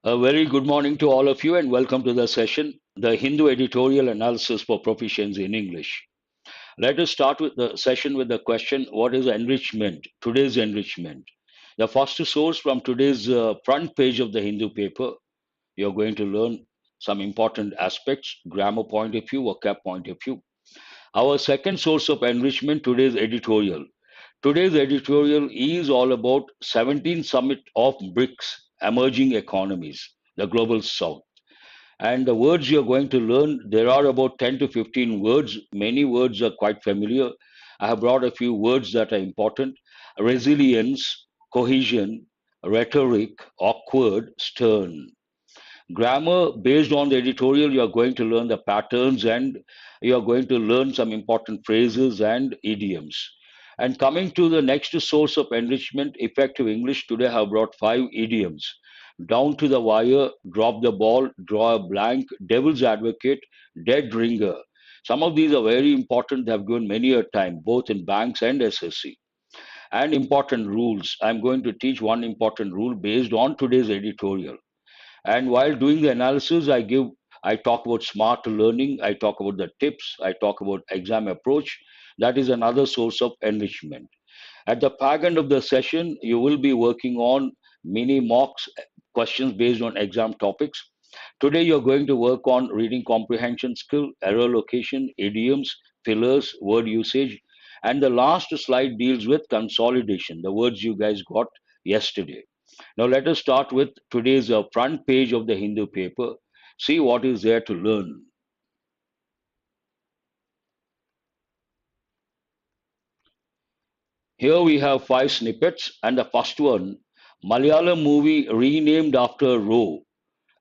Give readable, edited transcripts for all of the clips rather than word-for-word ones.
A very good morning to all of you and welcome to the session, the Hindu Editorial Analysis for Proficiency in English. Let us start with the session with the question, what is enrichment? Today's enrichment. The first source from today's front page of the Hindu paper, you're going to learn some important aspects, grammar point of view, vocab point of view. Our second source of enrichment, today's editorial. Today's editorial is all about 17th Summit of BRICS, Emerging Economies, the Global South. And the words you're going to learn, there are about 10 to 15 words. Many words are quite familiar. I have brought a few words that are important: resilience, cohesion, rhetoric, awkward, stern. Grammar, based on the editorial, you are going to learn the patterns and you are going to learn some important phrases and idioms. And coming to the next source of enrichment, effective English, today I have brought 5 idioms. Down to the wire, drop the ball, draw a blank, devil's advocate, dead ringer. Some of these are very important. They have given many a time, both in banks and SSC. And important rules. I'm going to teach one important rule based on today's editorial. And while doing the analysis, I talk about smart learning, I talk about the tips, I talk about exam approach. That is another source of enrichment. At the back end of the session, you will be working on mini mocks, questions based on exam topics. Today, you're going to work on reading comprehension skill, error location, idioms, fillers, word usage. And the last slide deals with consolidation, the words you guys got yesterday. Now, let us start with today's front page of the Hindu paper. See what is there to learn. Here we have 5 snippets, and the first one, Malayalam movie renamed after row.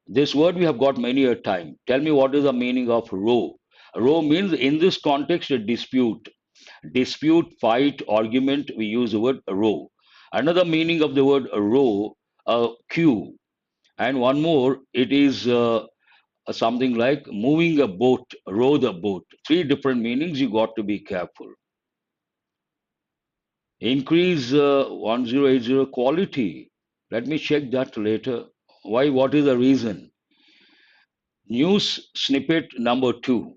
This word we have got many a time. Tell me what is the meaning of row. Row means in this context a dispute. Dispute, fight, argument, we use the word row. Another meaning of the word row, queue. And one more, it is something like moving a boat, row the boat. 3 different meanings, you got to be careful. Increase 1080 quality. Let me check that later. Why? What is the reason? News snippet number 2.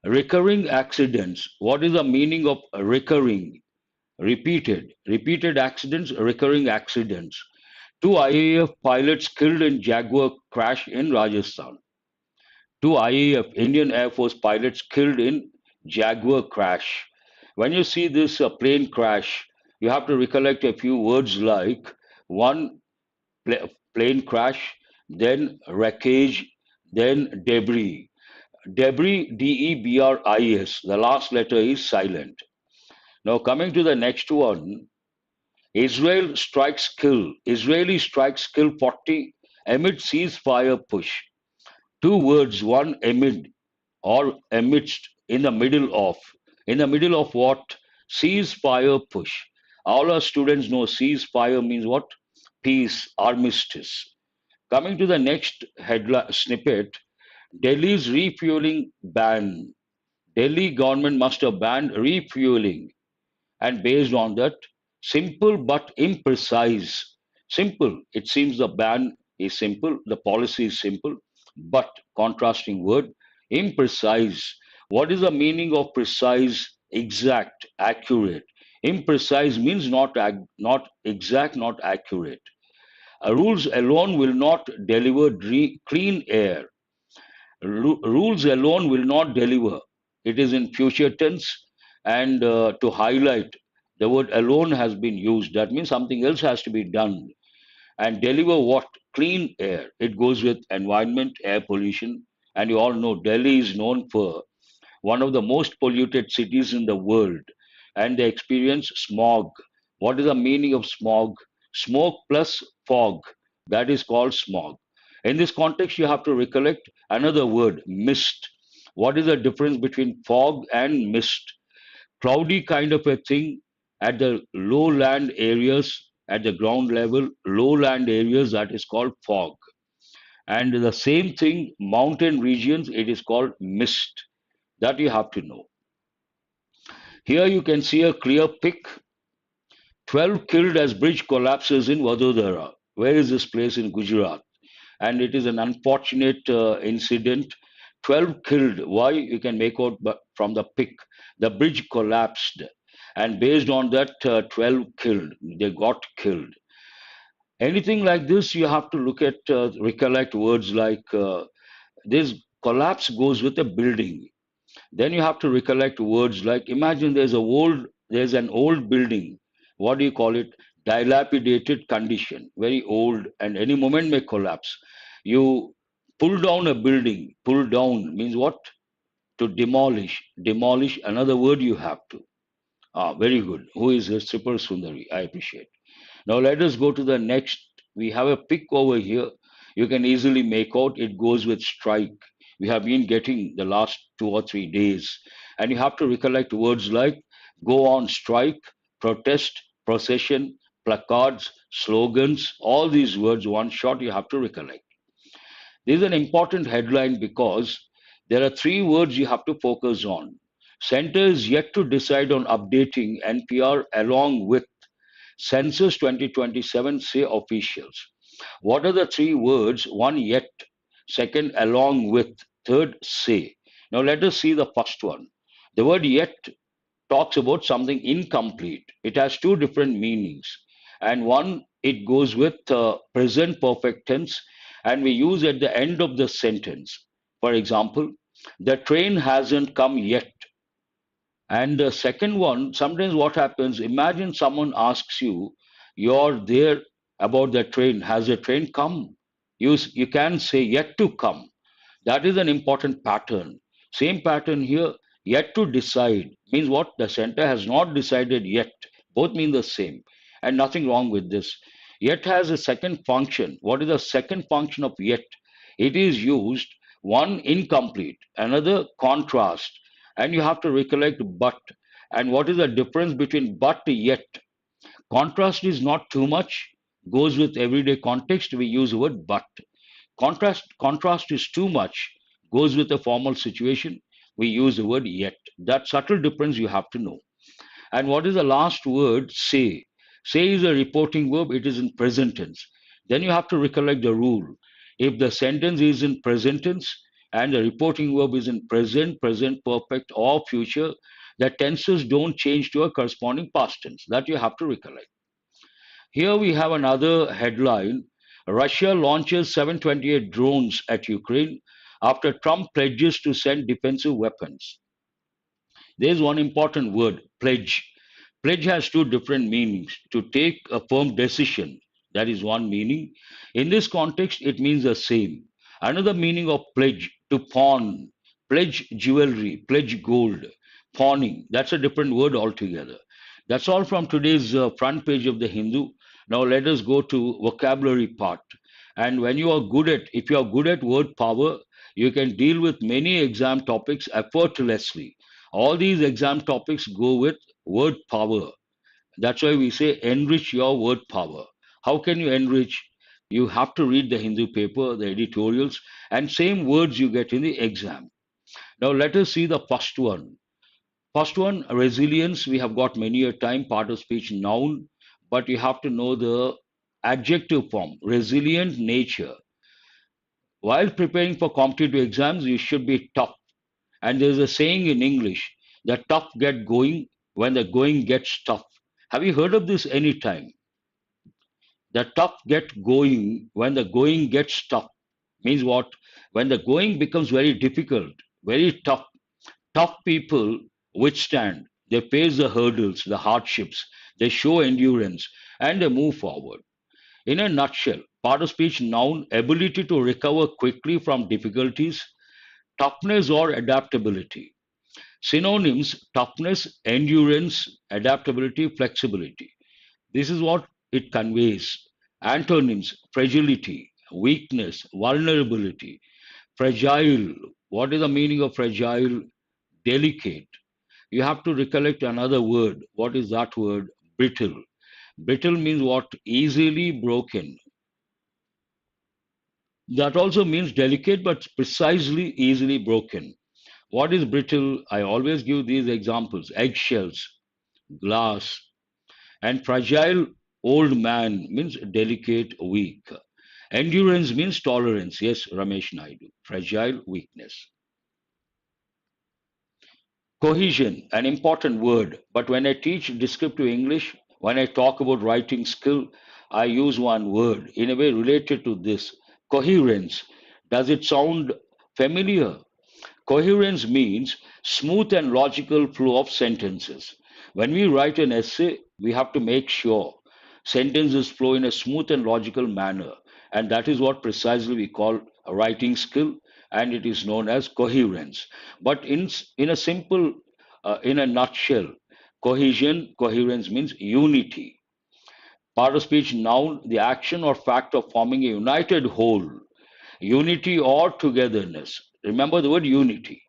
Recurring accidents. What is the meaning of recurring? Repeated. Repeated accidents, recurring accidents. 2 IAF pilots killed in Jaguar crash in Rajasthan. 2 IAF, Indian Air Force pilots killed in Jaguar crash. When you see this plane crash, you have to recollect a few words like one, plane crash, then wreckage, then debris. Debris, Debris, the last letter is silent. Now, coming to the next one, Israel strikes kill. Israeli strikes kill 40 amid ceasefire push. 2 words, one amid or amidst, in the middle of. In the middle of what? Ceasefire push. All our students know ceasefire means what? Peace, armistice. Coming to the next headline snippet, Delhi's refueling ban. Delhi government must have banned refueling. And based on that, simple but imprecise. Simple, it seems the ban is simple, the policy is simple, but contrasting word, imprecise. What is the meaning of precise? Exact, accurate. Imprecise means not exact, not accurate. Rules alone will not deliver clean air. Rules alone will not deliver. It is in future tense, and to highlight, the word alone has been used. That means something else has to be done. And deliver what? Clean air. It goes with environment, air pollution. And you all know Delhi is known for one of the most polluted cities in the world. And they experience smog. What is the meaning of smog? Smoke plus fog. That is called smog. In this context, you have to recollect another word, mist. What is the difference between fog and mist? Cloudy kind of a thing at the lowland areas, at the ground level, lowland areas, that is called fog. And the same thing, mountain regions, it is called mist. That you have to know. Here you can see a clear pic. 12 killed as bridge collapses in Vadodara. Where is this place in Gujarat? and it is an unfortunate incident. 12 killed. Why? You can make out from the pic. The bridge collapsed, and based on that, 12 killed. They got killed. Anything like this, you have to look at, recollect words like this collapse goes with a building. Then you have to recollect words like, imagine there's an old building. What do you call it? Dilapidated condition, very old, and any moment may collapse. You pull down a building. Pull down means what? To demolish. Demolish. Another word you have to. Ah, very good. Who is this? Triple Sundari? I appreciate. Now let us go to the next. We have a pick over here. You can easily make out it goes with strike. We have been getting the last 2 or 3 days. And you have to recollect words like go on strike, protest, procession, placards, slogans, all these words, one shot you have to recollect. This is an important headline because there are three words you have to focus on. Center is yet to decide on updating NPR along with Census 2027 say officials. What are the three words? One, yet. Second, along with. Third, say. Now let us see the first one. The word yet talks about something incomplete. It has two different meanings. And one, it goes with present perfect tense, and we use at the end of the sentence. For example, the train hasn't come yet. And the second one, sometimes what happens, imagine someone asks you, you're there about the train. Has the train come? You can say yet to come. That is an important pattern. Same pattern here, yet to decide means what? The center has not decided yet. Both mean the same. And nothing wrong with this. Yet has a second function. What is the second function of yet? It is used, one incomplete, another contrast. And you have to recollect but. And what is the difference between but yet? Contrast is not too much, goes with everyday context. We use the word but. Contrast is too much, goes with a formal situation. We use the word yet. That subtle difference you have to know. And what is the last word? Say. Say is a reporting verb, it is in present tense. Then you have to recollect the rule. If the sentence is in present tense and the reporting verb is in present, present perfect, or future, the tenses don't change to a corresponding past tense. That you have to recollect. Here we have another headline. Russia launches 728 drones at Ukraine after Trump pledges to send defensive weapons. There's one important word, pledge. Pledge has two different meanings. To take a firm decision, that is one meaning. In this context, it means the same. Another meaning of pledge, to pawn, pledge jewelry, pledge gold, pawning. That's a different word altogether. That's all from today's front page of the Hindu. Now let us go to vocabulary part. And when you are good at, if you are good at word power, you can deal with many exam topics effortlessly. All these exam topics go with word power. That's why we say enrich your word power. How can you enrich? You have to read the Hindu paper, the editorials, and same words you get in the exam. Now let us see the first one. First one, resilience. We have got many a time, part of speech noun, but you have to know the adjective form, resilient nature. While preparing for competitive exams, you should be tough. And there's a saying in English, the tough get going when the going gets tough. Have you heard of this any time? The tough get going when the going gets tough. Means what? When the going becomes very difficult, very tough, tough people withstand. They face the hurdles, the hardships, they show endurance, and they move forward. In a nutshell, part of speech noun, ability to recover quickly from difficulties, toughness or adaptability. Synonyms, toughness, endurance, adaptability, flexibility. This is what it conveys. Antonyms, fragility, weakness, vulnerability, fragile. What is the meaning of fragile? Delicate. You have to recollect another word. What is that word? Brittle. Brittle means what? Easily broken. That also means delicate, but precisely easily broken. What is brittle? I always give these examples: eggshells, glass, and fragile old man means delicate, weak. Endurance means tolerance. Yes, Ramesh Naidu. Fragile weakness. Cohesion, an important word, but when I teach descriptive English, when I talk about writing skill, I use one word in a way related to this coherence. Does it sound familiar? Coherence means smooth and logical flow of sentences. When we write an essay, we have to make sure sentences flow in a smooth and logical manner. And that is what precisely we call a writing skill, and it is known as coherence. But in a simple, in a nutshell, coherence means unity. Part of speech, noun, the action or fact of forming a united whole, unity or togetherness. Remember the word unity.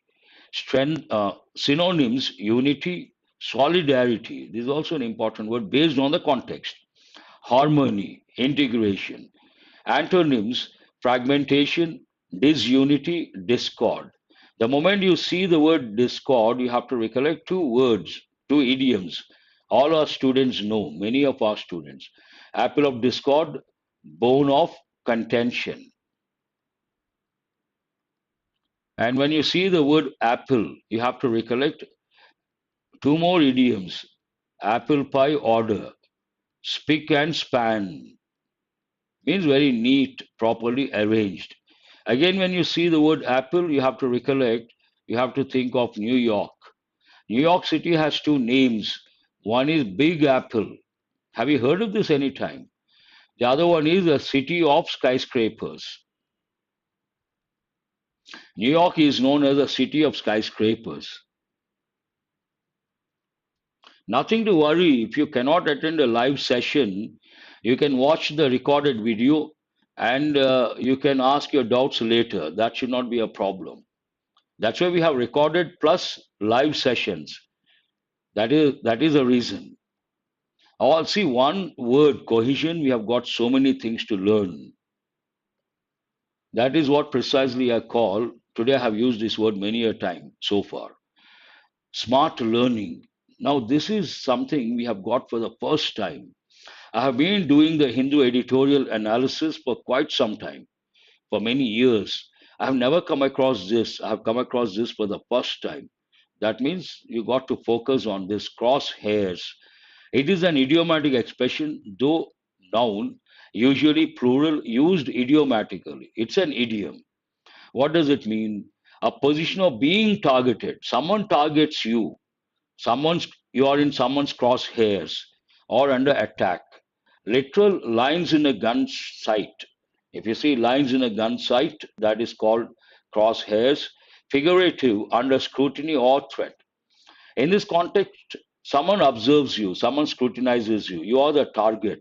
Strength, synonyms, unity, solidarity. This is also an important word based on the context. Harmony, integration. Antonyms, fragmentation, disunity, discord. The moment you see the word discord, you have to recollect two words, two idioms. All our students know, many of our students. Apple of discord, bone of contention. And when you see the word apple, you have to recollect two more idioms. Apple pie order, spick and span, means very neat, properly arranged. Again, when you see the word apple, you have to recollect, you have to think of New York. New York City has two names. One is Big Apple. Have you heard of this any time? The other one is a city of skyscrapers. New York is known as a city of skyscrapers. Nothing to worry if you cannot attend a live session. You can watch the recorded video and you can ask your doubts later. That should not be a problem. That's why we have recorded plus live sessions. That is a reason. Oh, see one word cohesion. We have got so many things to learn. That is what precisely I call. Today I have used this word many a time so far. Smart learning. Now this is something we have got for the first time. I have been doing the Hindu editorial analysis for quite some time, for many years. I have never come across this. I have come across this for the first time. That means you got to focus on this crosshairs. It is an idiomatic expression, though noun, usually plural, used idiomatically. It's an idiom. What does it mean? A position of being targeted. Someone targets you. You are in someone's crosshairs or under attack. Literal lines in a gun sight. If you see lines in a gun sight, that is called crosshairs. Figurative, under scrutiny or threat. In this context, someone observes you, someone scrutinizes you, you are the target,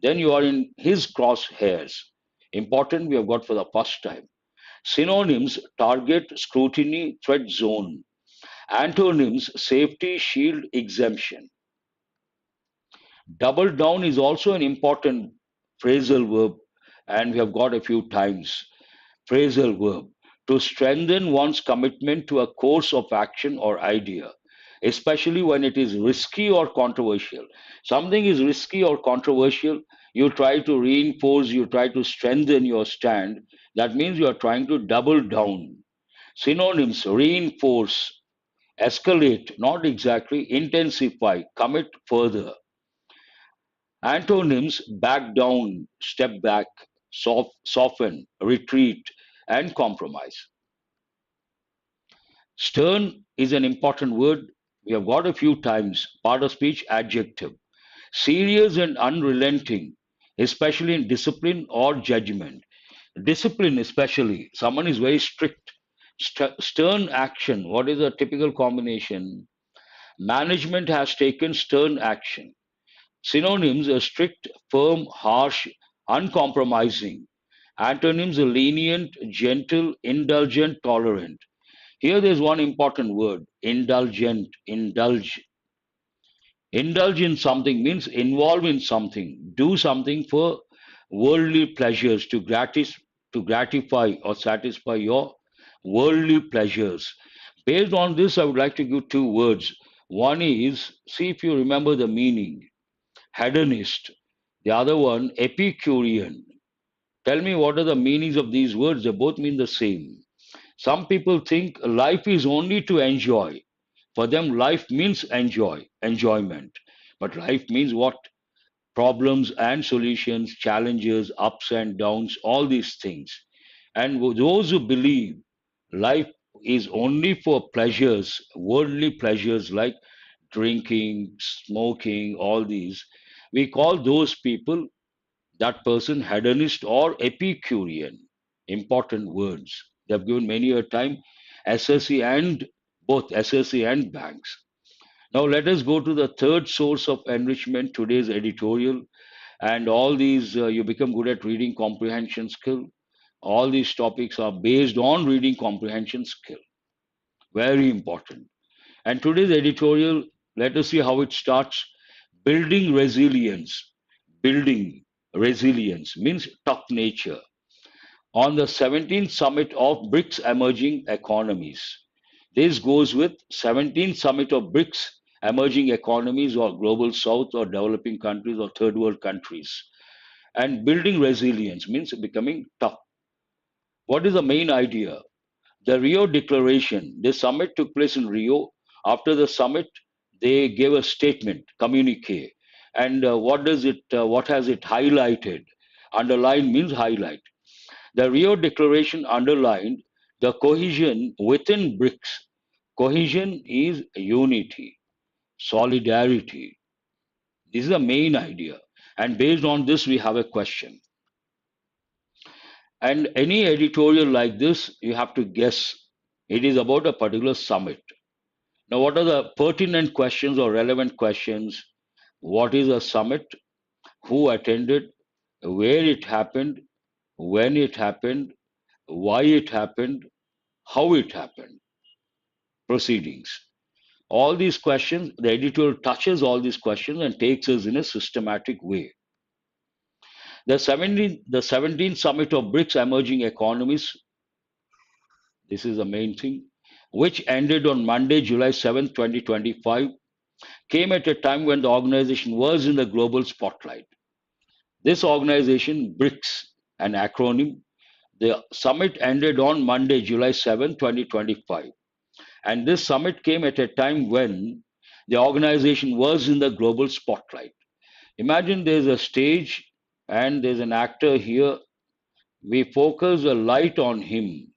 then you are in his crosshairs. Important, we have got for the first time. Synonyms: target, scrutiny, threat zone. Antonyms: safety, shield, exemption. Double down is also an important phrasal verb, and we have got a few times. Phrasal verb: to strengthen one's commitment to a course of action or idea, especially when it is risky or controversial. Something is risky or controversial, you try to reinforce, you try to strengthen your stand. That means you are trying to double down. Synonyms: reinforce, escalate, not exactly, intensify, commit further. Antonyms: back down, step back, soften, retreat, and compromise. Stern is an important word. We have got a few times. Part of speech: adjective. Serious and unrelenting, especially in discipline or judgment. Discipline, especially. Someone is very strict. Stern action. What is a typical combination? Management has taken stern action. Synonyms: are strict, firm, harsh, uncompromising. Antonyms: are lenient, gentle, indulgent, tolerant. Here there's one important word: indulgent. Indulge. Indulge in something means involve in something, do something for worldly pleasures, to gratify or satisfy your worldly pleasures. Based on this, I would like to give two words. One is, see if you remember the meaning, hedonist. The other one, Epicurean. Tell me what are the meanings of these words? They both mean the same. Some people think life is only to enjoy. For them, life means enjoyment. But life means what? Problems and solutions, challenges, ups and downs, all these things. And those who believe life is only for pleasures, worldly pleasures like drinking, smoking, all these, we call those people, that person, hedonist or Epicurean. Important words. They've given many a time SSC and both SSC and banks. Now let us go to the third source of enrichment, today's editorial. And all these, you become good at reading comprehension skill. All these topics are based on reading comprehension skill. Very important. And today's editorial, let us see how it starts. Building resilience. Building resilience means tough nature. On the 17th summit of BRICS emerging economies. This goes with 17th summit of BRICS emerging economies or global south or developing countries or third world countries. And building resilience means becoming tough. What is the main idea? The Rio Declaration. This summit took place in Rio. After the summit, they gave a statement, communique. And what has it highlighted? Underline means highlight. The Rio Declaration underlined the cohesion within BRICS. Cohesion is unity, solidarity. This is the main idea. And based on this, we have a question. And any editorial like this, you have to guess it is about a particular summit. Now, what are the pertinent questions or relevant questions? What is a summit? Who attended? Where it happened? When it happened? Why it happened? How it happened? Proceedings. All these questions, the editorial touches all these questions and takes us in a systematic way. The 17th Summit of BRICS Emerging Economies, this is the main thing, which ended on Monday, July 7th, 2025, came at a time when the organization was in the global spotlight. This organization, BRICS, an acronym, the summit ended on Monday, July 7th, 2025. And this summit came at a time when the organization was in the global spotlight. Imagine there's a stage and there's an actor here. We focus a light on him.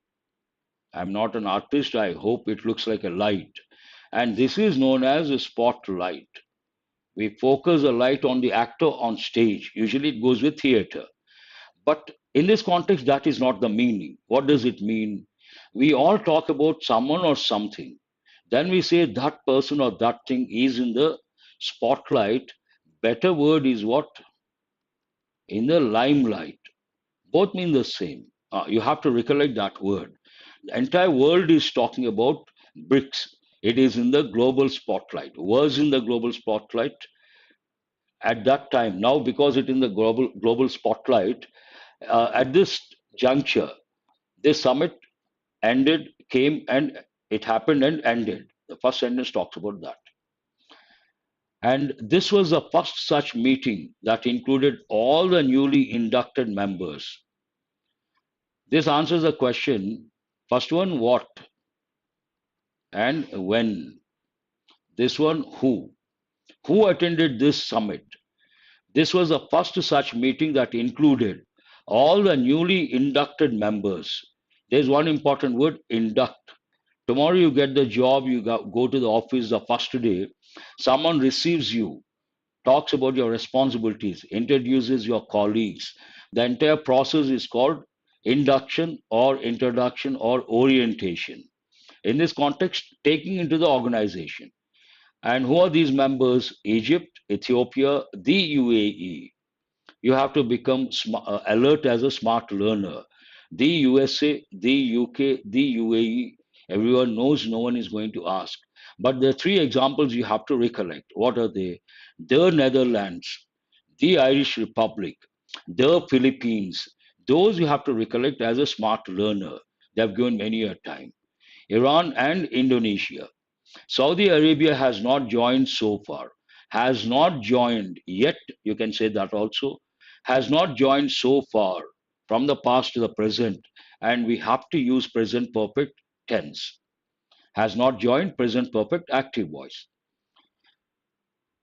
I'm not an artist. I hope it looks like a light. And this is known as a spotlight. We focus a light on the actor on stage. Usually it goes with theater. But in this context, that is not the meaning. What does it mean? We all talk about someone or something. Then we say that person or that thing is in the spotlight. Better word is what? In the limelight. Both mean the same. You have to recollect that word. The entire world is talking about BRICS. It is in the global spotlight. Was in the global spotlight at that time. Now, because it in the global spotlight, at this juncture, this summit ended, came, and it happened and ended. The first sentence talks about that. And this was the first such meeting that included all the newly inducted members. This answers the question, first one, what and when. This one, who. Who attended this summit? This was the first such meeting that included all the newly inducted members. There's one important word, induct. Tomorrow you get the job, you go to the office the first day, someone receives you, talks about your responsibilities, introduces your colleagues. The entire process is called induction or introduction or orientation. In this context, taking into the organization. And who are these members? Egypt, Ethiopia, the UAE. You have to become alert as a smart learner. The USA, the UK, the UAE, everyone knows, no one is going to ask. But the three examples you have to recollect. What are they? The Netherlands, the Irish Republic, the Philippines. Those you have to recollect as a smart learner. They have given many a time. Iran and Indonesia. Saudi Arabia has not joined so far, has not joined yet, you can say that also, has not joined so far. from the past to the present, and we have to use present perfect tense. Has not joined, present perfect active voice.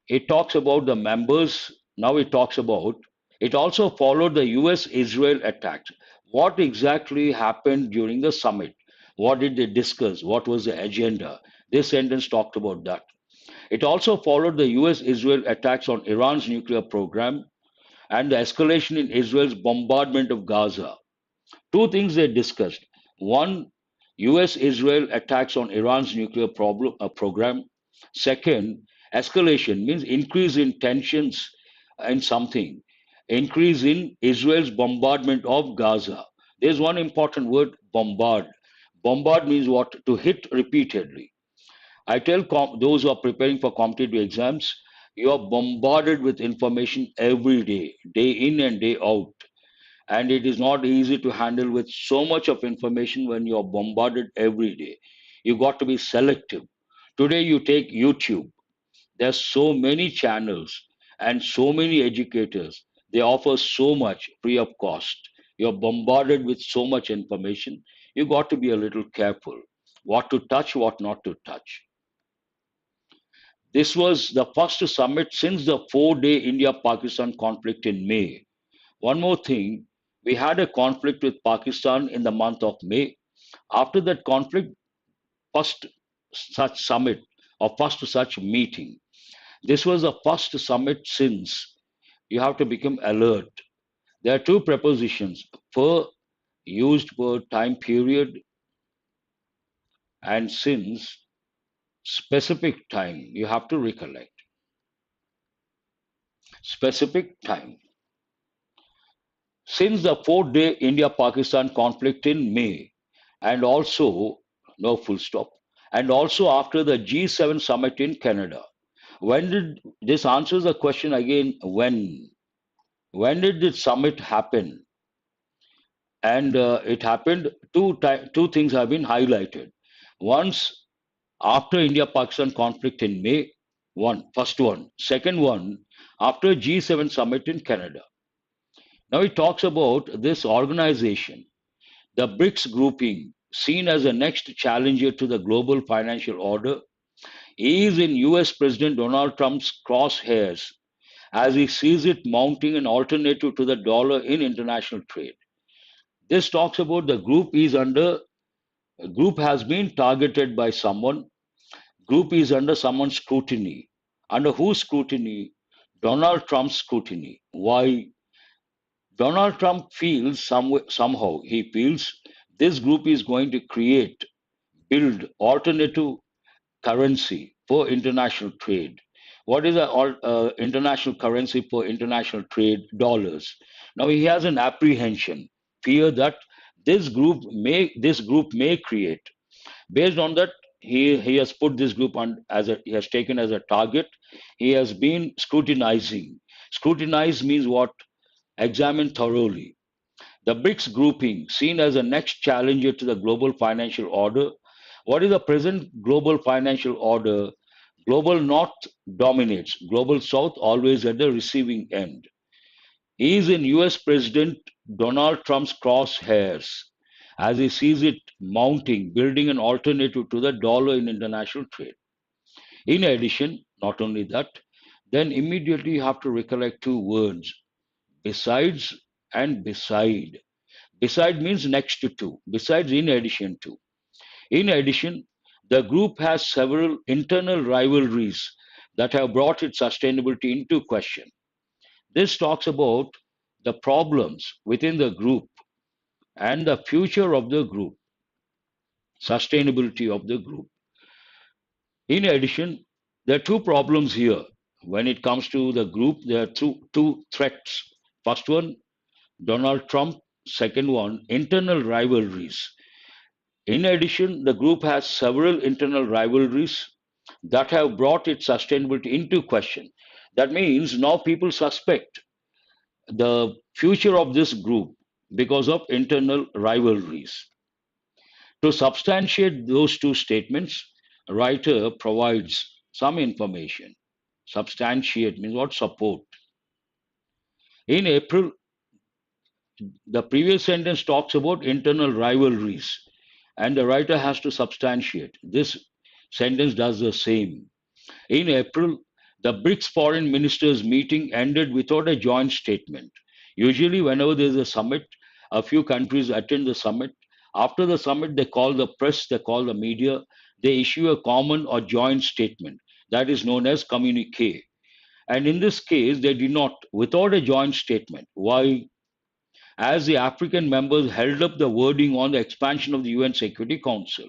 It talks about the members. Now it talks about, it also followed the US Israel attacks. What exactly happened during the summit? What did they discuss? What was the agenda? This sentence talked about that. It also followed the US Israel attacks on Iran's nuclear program and the escalation in Israel's bombardment of Gaza. Two things they discussed. One, US Israel attacks on Iran's nuclear program. Second, escalation means increase in tensions in something, increase in Israel's bombardment of Gaza. There's one important word, bombard. Bombard means what? To hit repeatedly. I tell those who are preparing for competitive exams, you are bombarded with information every day, day in and day out, and it is not easy to handle with so much of information when you are bombarded every day. You got to be selective. Today you take YouTube. There's so many channels and so many educators. They offer so much free of cost. You're bombarded with so much information. You got to be a little careful what to touch, what not to touch. This was the first summit since the 4-day India Pakistan conflict in May. One more thing, we had a conflict with Pakistan in the month of May. After that conflict, first such summit or first such meeting. This was the first summit since. You have to become alert. There are two prepositions, per used per time period and since specific time. You have to recollect. Specific time. Since the 4-day India Pakistan conflict in May, and also, no full stop, and also after the G7 summit in Canada. When did this answers the question again? When? When did this summit happen? And it happened two things have been highlighted. Once after India Pakistan conflict in May, first one. Second one, after G7 summit in Canada. Now he talks about this organization, the BRICS grouping, seen as the next challenger to the global financial order, is in US President Donald Trump's crosshairs as he sees it mounting an alternative to the dollar in international trade. This talks about the group has been targeted by someone, group is under someone's scrutiny. Under whose scrutiny? Donald Trump's scrutiny. Why? Donald Trump feels somehow he feels this group is going to build alternative currency for international trade. What is the international currency for international trade? Dollars. Now he has an apprehension, fear that this group may create. Based on that, he has put this group on as a he has taken as a target. He has been scrutinizing. Scrutinize means what? Examine thoroughly. The BRICS grouping, seen as the next challenger to the global financial order. What is the present global financial order? Global North dominates, Global South always at the receiving end. He is in US President Donald Trump's crosshairs as he sees it mounting, building an alternative to the dollar in international trade. In addition, not only that, then immediately you have to recollect two words, besides and beside. Beside means next to, besides, in addition to. In addition, the group has several internal rivalries that have brought its sustainability into question. This talks about the problems within the group and the future of the group, sustainability of the group. In addition, there are two problems here. When it comes to the group, there are two threats. First one, Donald Trump. Second one, internal rivalries. In addition, the group has several internal rivalries that have brought its sustainability into question. That means now people suspect the future of this group because of internal rivalries. To substantiate those two statements, a writer provides some information. Substantiate means what? Support. In April, The previous sentence talks about internal rivalries, and the writer has to substantiate. This sentence does the same. In April, the BRICS foreign ministers' meeting ended without a joint statement. Usually, whenever there's a summit, a few countries attend the summit. After the summit, they call the press, they call the media, they issue a common or joint statement that is known as communique. And in this case, they did not, without a joint statement. Why? As the African members held up the wording on the expansion of the UN Security Council.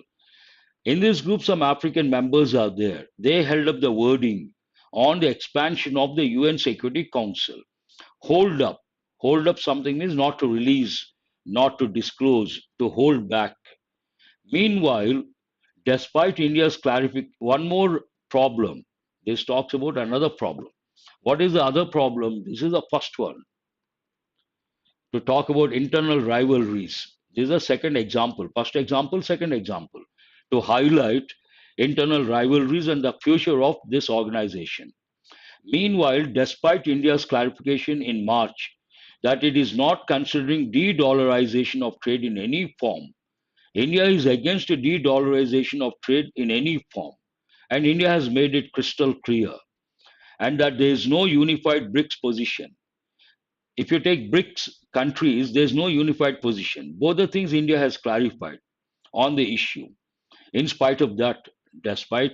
In this group, some African members are there. They held up the wording on the expansion of the UN Security Council. Hold up. Hold up something means not to release, not to disclose, to hold back. Meanwhile, despite India's clarification, one more problem. This talks about another problem. What is the other problem? This is the first one. To talk about internal rivalries. This is a second example. First example, second example. To highlight internal rivalries and the future of this organization. Meanwhile, despite India's clarification in March that it is not considering de-dollarization of trade in any form, India is against a de-dollarization of trade in any form, and India has made it crystal clear, and that there is no unified BRICS position. If you take BRICS countries, there's no unified position. Both the things India has clarified on the issue. In spite of that, despite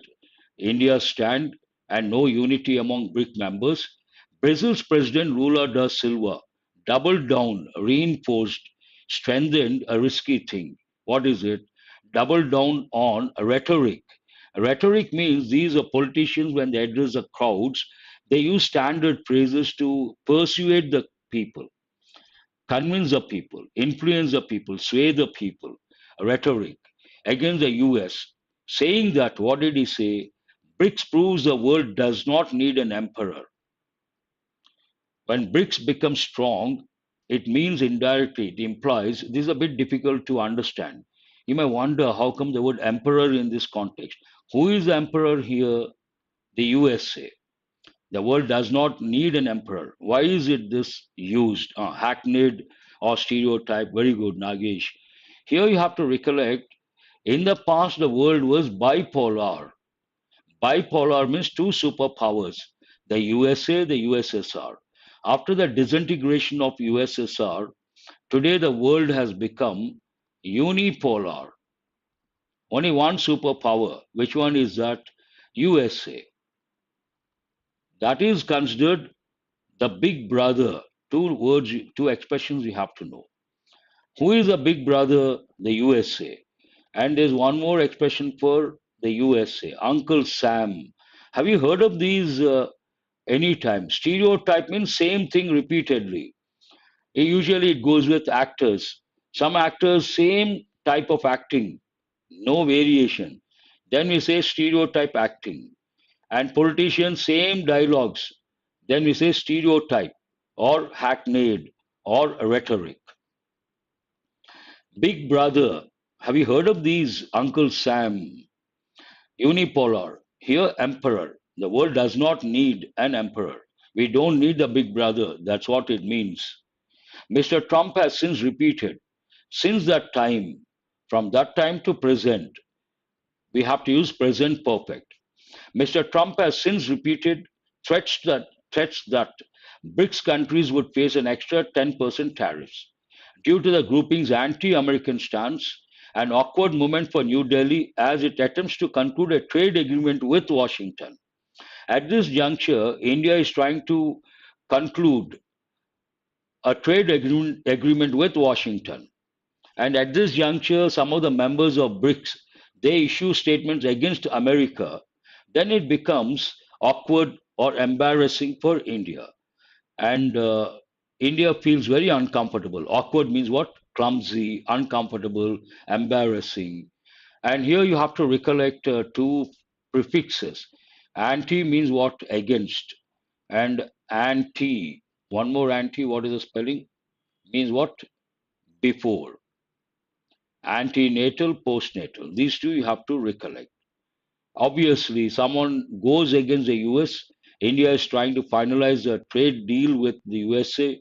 India's stand and no unity among BRIC members, Brazil's President Lula da Silva doubled down, reinforced, strengthened a risky thing. What is it? Doubled down on rhetoric. Rhetoric means these are politicians, when they address the crowds, they use standard phrases to persuade the people, convince the people, influence the people, sway the people. Rhetoric against the US, saying that, what did he say? BRICS proves the world does not need an emperor. When BRICS becomes strong, it means indirectly, it implies, this is a bit difficult to understand. You may wonder how come the word emperor in this context. Who is the emperor here? The USA. The world does not need an emperor. Why is it this used? Hackneyed or stereotype? Very good, Nagesh. Here you have to recollect, in the past, the world was bipolar. Bipolar means two superpowers, the USA, the USSR. After the disintegration of USSR, today the world has become unipolar. Only one superpower. Which one is that? USA. That is considered the big brother. Two words, two expressions you have to know. Who is the big brother? The USA. And there's one more expression for the USA, Uncle Sam. Have you heard of these anytime? Stereotype means same thing repeatedly. Usually it goes with actors. Some actors, same type of acting, no variation. Then we say stereotype acting. And politicians, same dialogues. Then we say stereotype or hackneyed or rhetoric. Big Brother. Have you heard of these? Uncle Sam. Unipolar. Here, emperor. The world does not need an emperor. We don't need a big brother. That's what it means. Mr. Trump has since repeated, since that time, from that time to present, we have to use present perfect. Mr. Trump has since repeated threats that BRICS countries would face an extra 10% tariffs due to the grouping's anti-American stance, an awkward moment for New Delhi as it attempts to conclude a trade agreement with Washington. At this juncture, India is trying to conclude a agreement with Washington. And at this juncture, some of the members of BRICS, they issue statements against America. Then it becomes awkward or embarrassing for India. And India feels very uncomfortable. Awkward means what? Clumsy, uncomfortable, embarrassing. And here you have to recollect two prefixes. Anti means what? Against. And anti, one more anti, what is the spelling? Means what? Before. Antenatal, postnatal. These two you have to recollect. Obviously, someone goes against the US. India is trying to finalize a trade deal with the USA.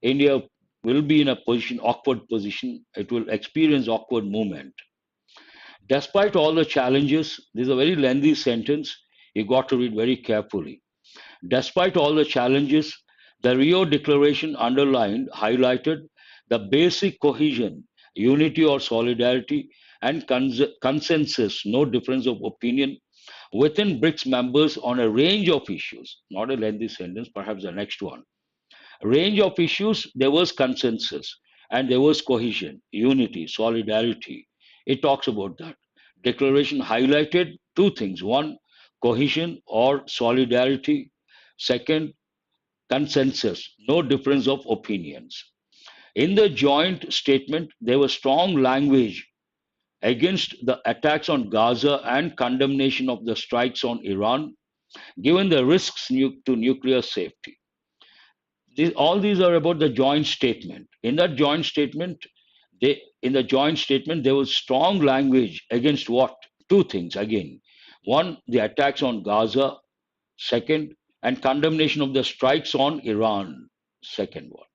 India will be in a position, awkward position. It will experience awkward movement. Despite all the challenges, this is a very lengthy sentence. You got to read very carefully. Despite all the challenges, the Rio Declaration underlined, highlighted the basic cohesion, unity or solidarity, and consensus, no difference of opinion within BRICS members on a range of issues. Not a lengthy sentence, perhaps the next one. Range of issues, there was consensus and there was cohesion, unity, solidarity. It talks about that. Declaration highlighted two things. One, cohesion or solidarity. Second, consensus, no difference of opinions. In the joint statement, there was strong language against the attacks on Gaza and condemnation of the strikes on Iran, given the risks to nuclear safety. All these are about the joint statement. In that joint statement, there was strong language against what? Two things again. One, the attacks on Gaza. Second, and condemnation of the strikes on Iran. Second one.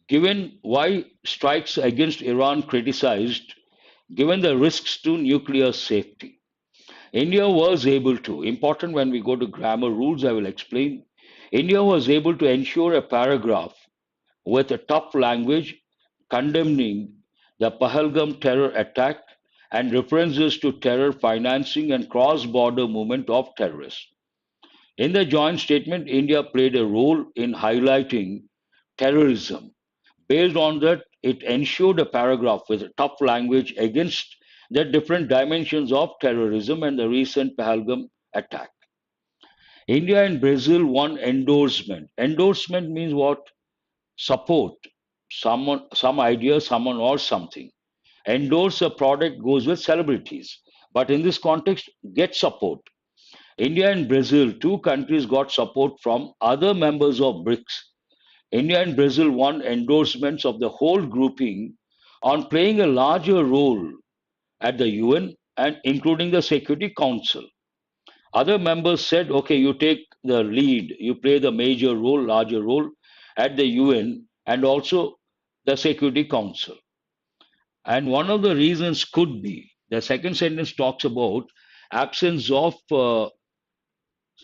Given why strikes against Iran criticized, given the risks to nuclear safety, India was able to, important when we go to grammar rules, I will explain. India was able to ensure a paragraph with a tough language condemning the Pahalgam terror attack and references to terror financing and cross border movement of terrorists. In the joint statement, India played a role in highlighting terrorism. Based on that, it ensured a paragraph with tough language against the different dimensions of terrorism and the recent Pahalgam attack. India and Brazil won endorsement. Endorsement means what? Support. Someone, some idea, someone or something. Endorse a product goes with celebrities. But in this context, get support. India and Brazil, two countries got support from other members of BRICS. India and Brazil won endorsements of the whole grouping on playing a larger role at the UN and including the Security Council. Other members said, okay, you take the lead, you play the major role, larger role at the UN and also the Security Council. And one of the reasons could be the second sentence talks about absence of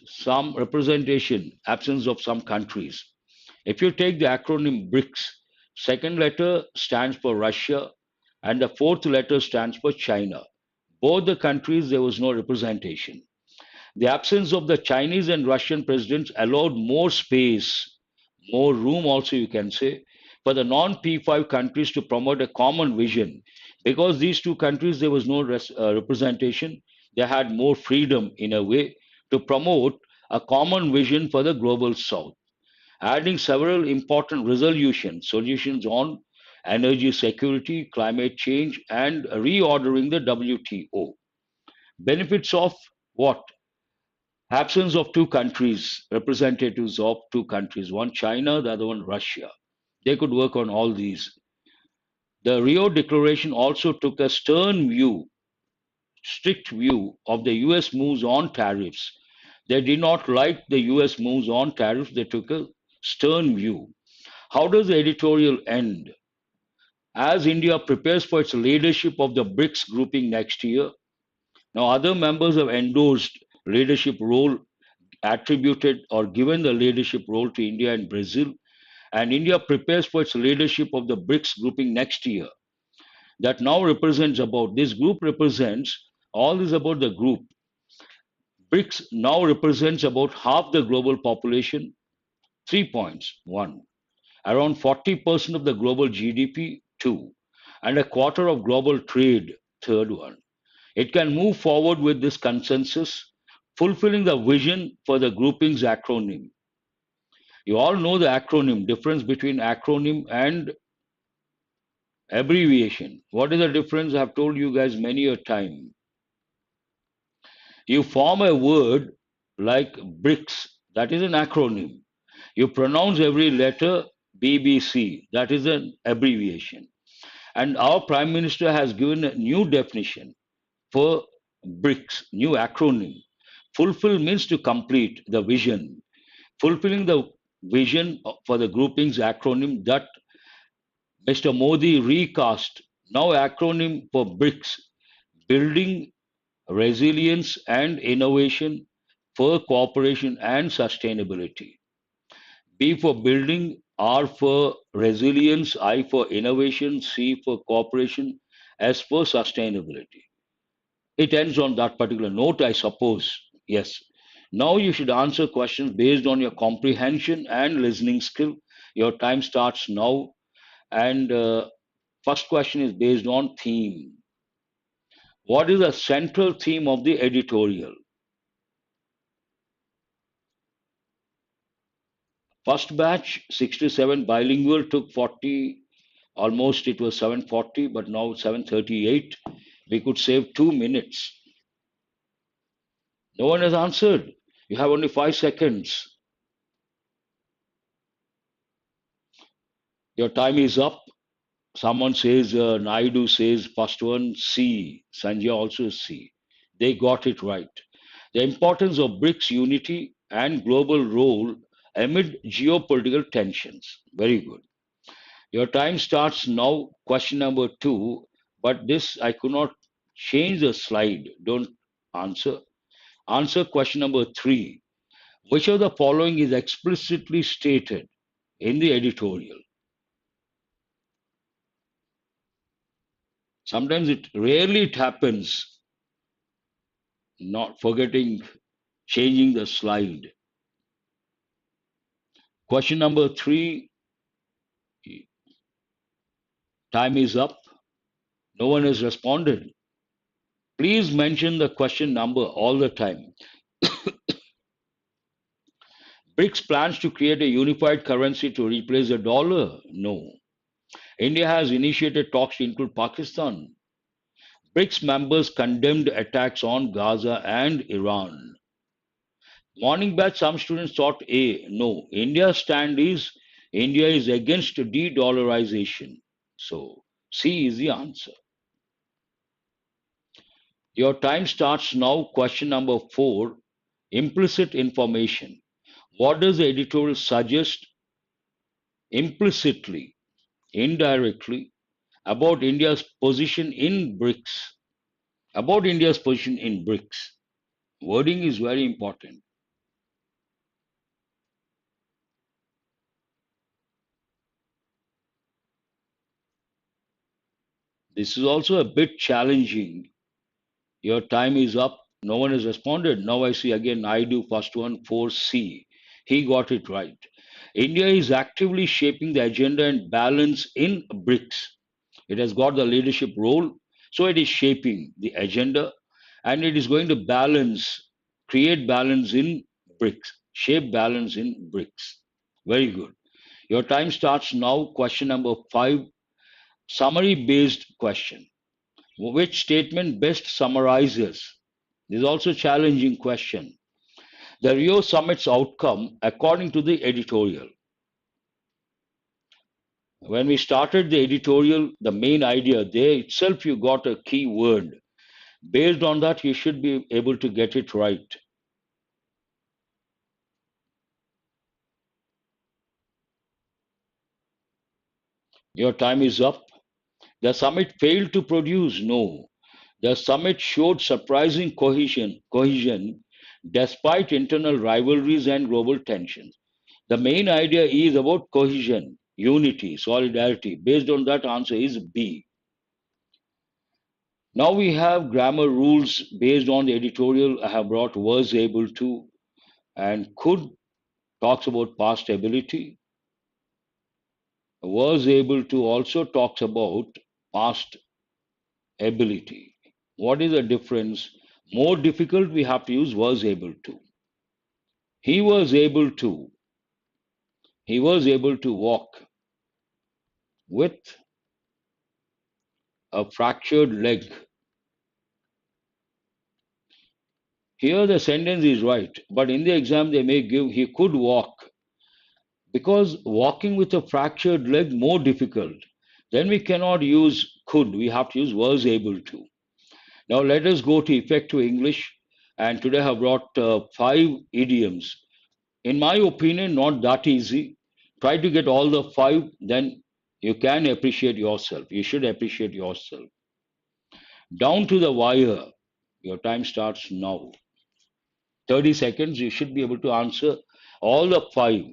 some representation, absence of some countries. If you take the acronym BRICS, second letter stands for Russia and the fourth letter stands for China. Both the countries, there was no representation. The absence of the Chinese and Russian presidents allowed more space, more room also you can say, for the non-P5 countries to promote a common vision. Because these two countries, there was no representation, they had more freedom in a way to promote a common vision for the global south, adding several important solutions on energy security, climate change, and reordering the WTO. Benefits of what? Absence of two countries, representatives of two countries, one China, the other one Russia. They could work on all these. The Rio Declaration also took a strict view of the US moves on tariffs. They did not like the US moves on tariffs, they took a stern view. How does the editorial end? As India prepares for its leadership of the BRICS grouping next year, now other members have endorsed leadership role, attributed or given the leadership role to India and Brazil, and India prepares for its leadership of the BRICS grouping next year. That now represents about, this group represents, all is about the group. BRICS now represents about half the global population, 3 points. One, around 40% of the global GDP, two, and a quarter of global trade, third one. It can move forward with this consensus, fulfilling the vision for the grouping's acronym. You all know the acronym, difference between acronym and abbreviation. What is the difference? I have told you guys many a time. You form a word like BRICS, that is an acronym. You pronounce every letter BBC, that is an abbreviation. And our Prime Minister has given a new definition for BRICS, new acronym. Fulfill means to complete the vision. Fulfilling the vision for the groupings acronym that Mr. Modi recast. Now acronym for BRICS, building resilience and innovation for cooperation and sustainability. B for building, R for resilience, I for innovation, C for cooperation, S for sustainability. It ends on that particular note, I suppose. Yes. Now you should answer questions based on your comprehension and listening skill. Your time starts now. And first question is based on theme. What is the central theme of the editorial? First batch, 67 bilingual, took 40, almost it was 740, but now 738. We could save 2 minutes. No one has answered. You have only 5 seconds. Your time is up. Someone says, Naidu says, first one, C. Sanjay also C. They got it right. The importance of BRICS unity and global role amid geopolitical tensions. Very good. Your time starts now. Question number 2. But this, I could not change the slide. Don't answer. Answer question number 3. Which of the following is explicitly stated in the editorial? Sometimes it rarely it happens, not forgetting changing the slide. Question number 3, time is up. No one has responded. Please mention the question number all the time. BRICS plans to create a unified currency to replace the dollar? No. India has initiated talks to include Pakistan. BRICS members condemned attacks on Gaza and Iran. Morning batch, some students thought A. No. India's stand is India is against de-dollarization. So C is the answer. Your time starts now. Question number 4. Implicit information. What does the editorial suggest implicitly, indirectly, about India's position in BRICS? About India's position in BRICS. Wording is very important. This is also a bit challenging. Your time is up. No one has responded. Now I see again I do first one 4C. He got it right. India is actively shaping the agenda and balance in BRICS. It has got the leadership role, so it is shaping the agenda and it is going to balance, create balance in BRICS, shape balance in BRICS. Very good. Your time starts now. Question number 5, summary based question. Which statement best summarizes? This is also a challenging question. The Rio Summit's outcome, according to the editorial. When we started the editorial, the main idea there itself, you got a key word. Based on that, you should be able to get it right. Your time is up. The summit failed to produce. No. The summit showed surprising cohesion despite internal rivalries and global tensions. The main idea is about cohesion, unity, solidarity. Based on that, answer is B. Now we have grammar rules based on the editorial. I have brought was able to and could, talks about past ability. Was able to also talks about past ability. What is the difference? More difficult, we have to use was able to. He was able to. He was able to walk with a fractured leg. Here the sentence is right, but in the exam they may give he could walk because walking with a fractured leg more difficult. Then we cannot use could, we have to use was able to. Now let us go to effective English, and today I have brought 5 idioms. In my opinion, not that easy. Try to get all the five, then you can appreciate yourself. You should appreciate yourself. Down to the wire. Your time starts now. 30 seconds, you should be able to answer all the five.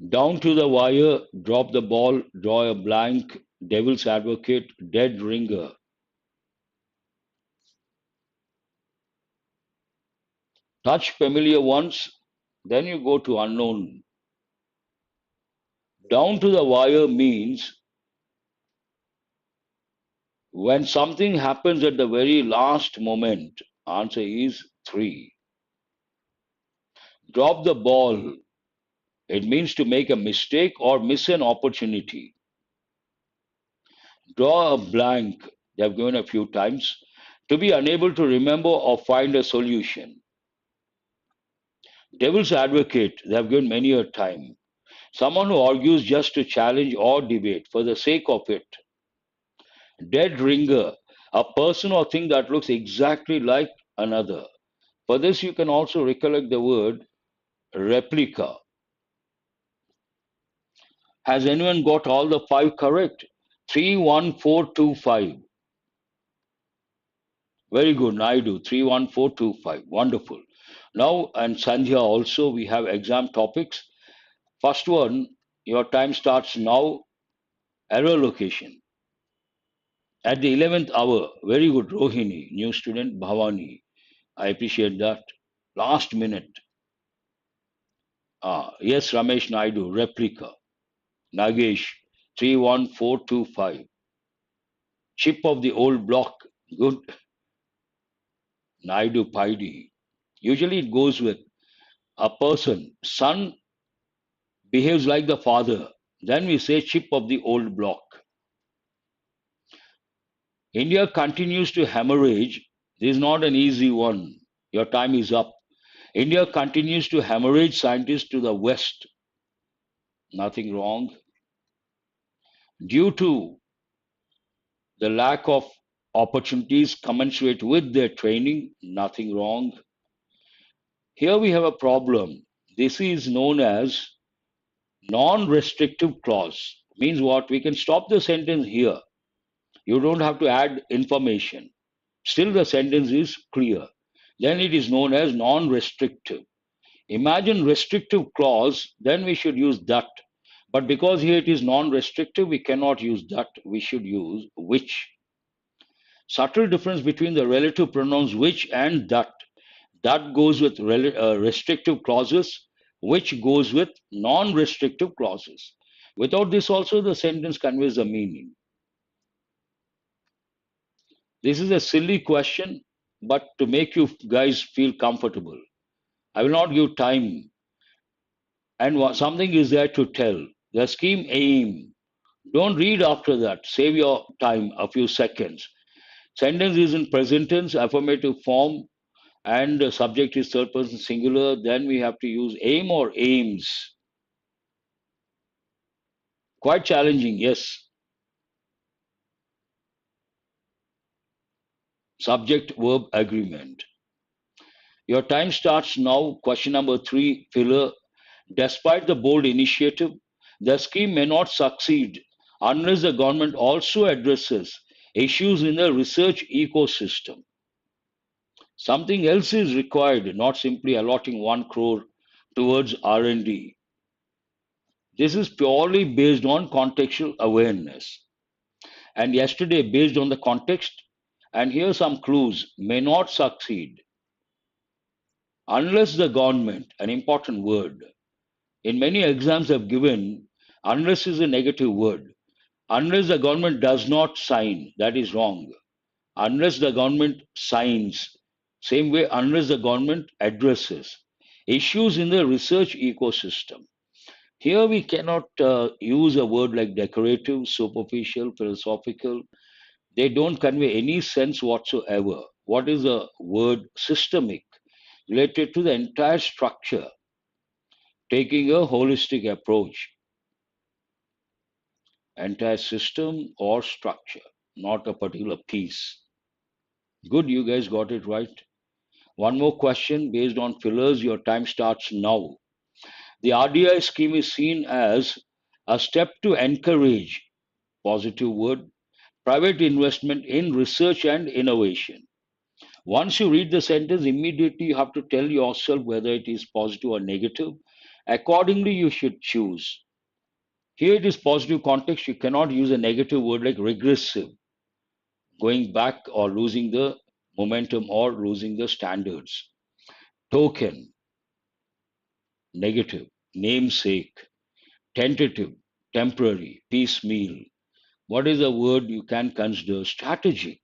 Down to the wire, drop the ball, draw a blank, devil's advocate, dead ringer. Touch familiar once, then you go to unknown. Down to the wire means when something happens at the very last moment. Answer is 3. Drop the ball. It means to make a mistake or miss an opportunity. Draw a blank. They have given a few times. To be unable to remember or find a solution. Devil's advocate. They have given many a time. Someone who argues just to challenge or debate for the sake of it. Dead ringer. A person or thing that looks exactly like another. For this, you can also recollect the word replica. Has anyone got all the five correct? 31425. Very good, Naidu. 31425. Wonderful. Now, and Sandhya also, we have exam topics. First one, your time starts now. Error location. At the 11th hour, very good, Rohini, new student, Bhavani. I appreciate that. Last minute. Yes, Ramesh Naidu, replica. Nagesh, 31425. Chip of the old block. Good. Naidu Paidi. Usually it goes with a person. Son behaves like the father. Then we say chip of the old block. India continues to hemorrhage. This is not an easy one. Your time is up. India continues to hemorrhage scientists to the West. Nothing wrong. Due to the lack of opportunities commensurate with their training, nothing wrong. Here we have a problem. This is known as non-restrictive clause. Means what? We can stop the sentence here. You don't have to add information. Still the sentence is clear. Then it is known as non-restrictive. Imagine restrictive clause, then we should use that. But because here it is non-restrictive, we cannot use that. We should use which. Subtle difference between the relative pronouns which and that. That goes with restrictive clauses, which goes with non-restrictive clauses. Without this also, the sentence conveys a meaning. This is a silly question, but to make you guys feel comfortable, I will not give time. And something is there to tell. The scheme aim. Don't read after that. Save your time, a few seconds. Sentence is in present tense, affirmative form, and the subject is third person singular. Then we have to use aim or aims. Quite challenging, yes. Subject verb agreement. Your time starts now. Question number 3, filler. Despite the bold initiative, the scheme may not succeed unless the government also addresses issues in the research ecosystem. Something else is required, not simply allotting 1 crore towards R&D. This is purely based on contextual awareness. And yesterday, based on the context, and here some clues, may not succeed unless the government, an important word, in many exams I've given, unless is a negative word. Unless the government does not sign, that is wrong. Unless the government signs, same way, unless the government addresses issues in the research ecosystem. Here we cannot use a word like decorative, superficial, philosophical. They don't convey any sense whatsoever. What is the word systemic? Related to the entire structure, taking a holistic approach, entire system or structure, not a particular piece. Good, you guys got it right. One more question based on fillers. Your time starts now. The RDI scheme is seen as a step to encourage, positive word, private investment in research and innovation. Once you read the sentence, immediately you have to tell yourself whether it is positive or negative. Accordingly, you should choose. Here it is positive context. You cannot use a negative word like regressive, going back or losing the momentum or losing the standards. Token, negative. Namesake, tentative, temporary, piecemeal. What is a word you can consider? Strategic.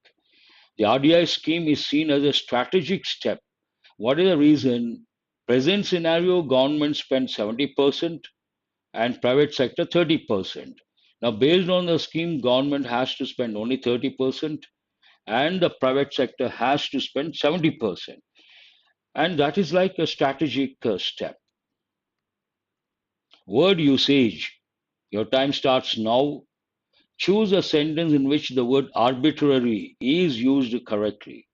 The RDI scheme is seen as a strategic step. What is the reason? Present scenario, government spends 70% and private sector 30%. Now, based on the scheme, government has to spend only 30% and the private sector has to spend 70%. And that is like a strategic step. Word usage. Your time starts now. Choose a sentence in which the word arbitrary is used correctly.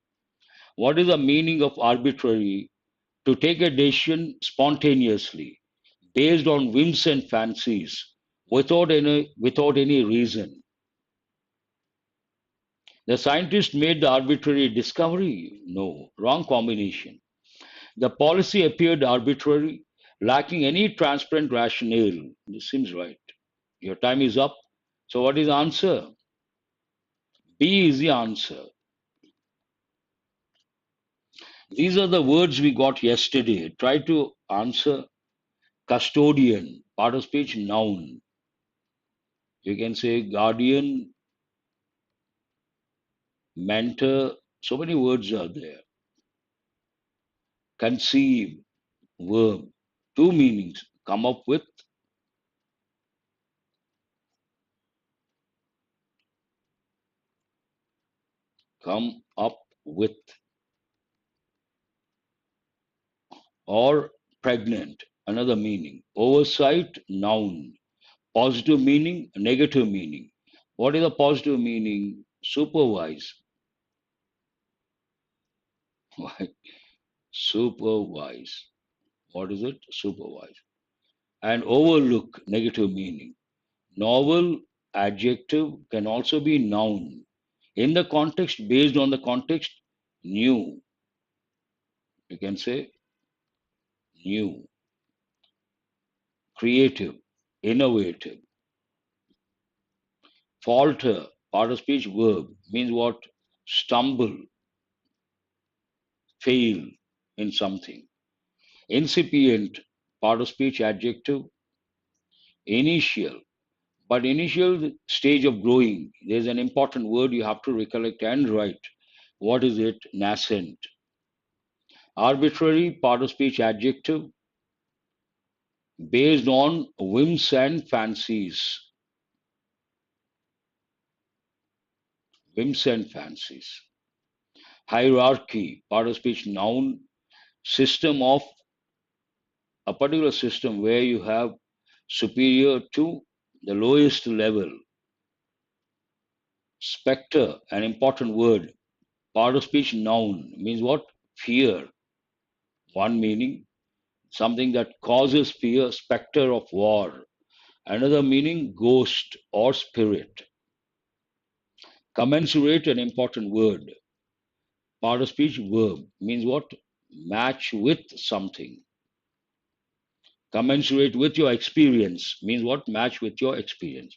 What is the meaning of arbitrary? To take a decision spontaneously, based on whims and fancies, without any reason. The scientist made the arbitrary discovery. No, wrong combination. The policy appeared arbitrary, lacking any transparent rationale. This seems right. Your time is up. So, what is the answer? B is the answer. These are the words we got yesterday. Try to answer. Custodian, part of speech, noun. You can say guardian, mentor. So many words are there. Conceive, verb. Two meanings. Come up with, come up with. Or pregnant, another meaning. Oversight, noun. Positive meaning, negative meaning. What is a positive meaning? Supervise. Why? Supervise. What is it? Supervise. And overlook, negative meaning. Novel, adjective can also be noun. In the context, based on the context, new. You can say new, creative, innovative. Falter, part of speech, verb, means what? Stumble, fail in something. Incipient, part of speech, adjective. Initial, but initial stage of growing. There's an important word you have to recollect and write. What is it? Nascent. Arbitrary, part of speech, adjective, based on whims and fancies. Whims and fancies. Hierarchy, part of speech, noun, system of a particular system where you have superior to the lowest level. Spectre, an important word, part of speech, noun, means what? Fear. One meaning, something that causes fear, spectre of war. Another meaning, ghost or spirit. Commensurate, an important word, part of speech, verb, means what? Match with something. Commensurate with your experience means what? Match with your experience.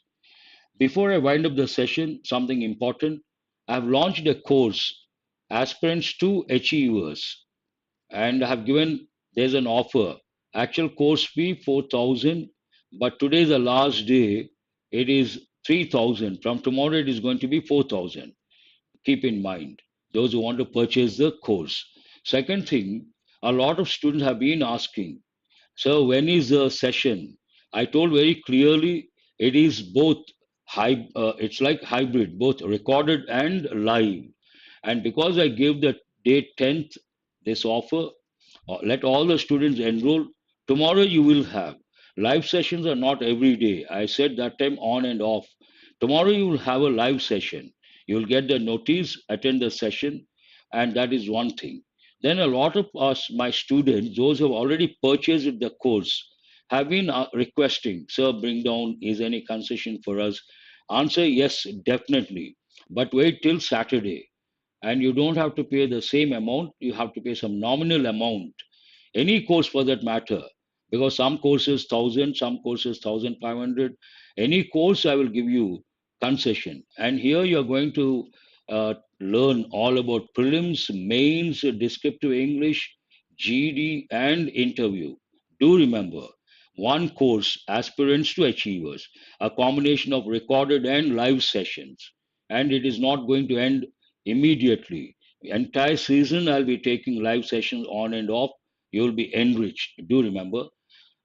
Before I wind up the session, something important. I've launched a course, Aspirants to Achievers, and I have given, there's an offer. Actual course fee 4,000, but today is the last day. It is 3,000. From tomorrow, it is going to be 4,000. Keep in mind, those who want to purchase the course. Second thing, a lot of students have been asking, so when is the session? I told very clearly it is both it's like hybrid, both recorded and live. And because I gave the date 10th, this offer, let all the students enroll. Tomorrow you will have. Live sessions are not every day. I said that time on and off. Tomorrow you will have a live session. You will get the notice, attend the session, and that is one thing. Then a lot of us, my students, those who have already purchased the course, have been requesting, sir, bring down, is any concession for us? Answer, yes, definitely. But wait till Saturday. And you don't have to pay the same amount, you have to pay some nominal amount, any course for that matter, because some courses 1000, some courses 1500. Any course I will give you concession. And here you're going to learn all about prelims, mains, descriptive English, GD, and interview. Do remember, one course, aspirants to achievers, a combination of recorded and live sessions, and it is not going to end immediately. Entire season I'll be taking live sessions on and off. You will be enriched. Do remember.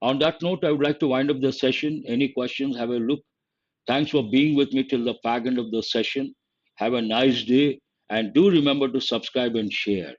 On that note, I would like to wind up the session. Any questions? Have a look. Thanks for being with me till the fag end of the session. Have a nice day, and do remember to subscribe and share.